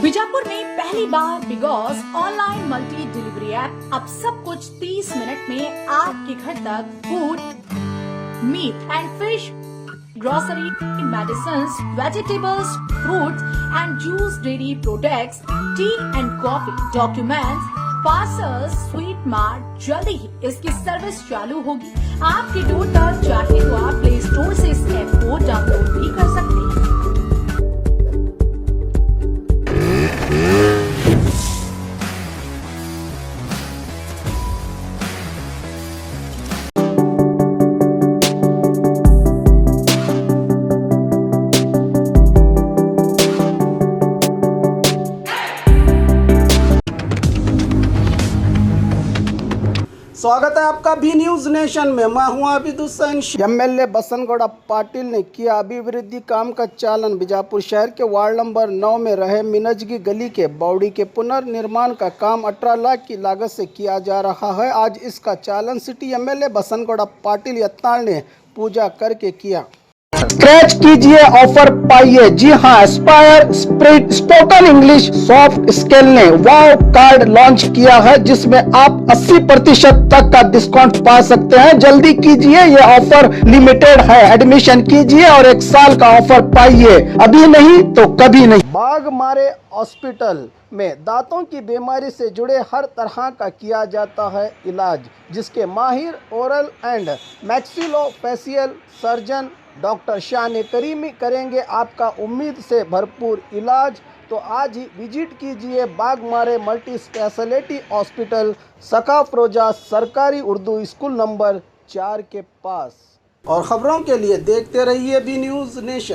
बीजापुर में पहली बार बिगॉस ऑनलाइन मल्टी डिलीवरी ऐप। अब सब कुछ 30 मिनट में आपके घर तक। Food, meat and fish, grocery, medicines, vegetables, fruits and juice, dairy products, tea and coffee, documents, parcels, sweet mart. जल्दी ही इसकी सर्विस चालू होगी आपके डोर तक। चाहे तो आप प्ले स्टोर से इस ऐप को डाउनलोड भी कर सकते हैं। स्वागत है आपका बी न्यूज नेशन में। मैं हूं आबिद हुसैन। एमएलए बसनगौड़ा पाटिल ने किया अभिवृद्धि काम का चालन। बीजापुर शहर के वार्ड नंबर 9 में रहे मिनजगी गली के बावड़ी के पुनर्निर्माण का काम 18 लाख की लागत से किया जा रहा है। आज इसका चालन सिटी एमएलए बसनगौड़ा पाटिल यत्नाल ने पूजा करके किया। स्क्रैच कीजिए, ऑफर पाइए। जी हां, Aspire spirit spoken English soft scale ने वाव कार्ड लॉन्च किया है, जिसमें आप 80% तक का डिस्काउंट पा सकते हैं। जल्दी कीजिए, ये ऑफर लिमिटेड है। एडमिशन कीजिए और 1 साल का ऑफर पाइए। अभी नहीं तो कभी नहीं। बाघमारे हॉस्पिटल में दांतों की बीमारी से जुड़े हर तरह का किया जाता है इलाज, जिसके माहिर oral and maxillofacial surgeon doctor शान करीमी करेंगे आपका उम्मीद से भरपूर इलाज। तो आज ही विजिट कीजिए बाघमारे मल्टी स्पेशलिटी हॉस्पिटल, सकाफरोजा सरकारी उर्दू स्कूल नंबर 4 के पास। और खबरों के लिए देखते रहिए बी न्यूज नेशन।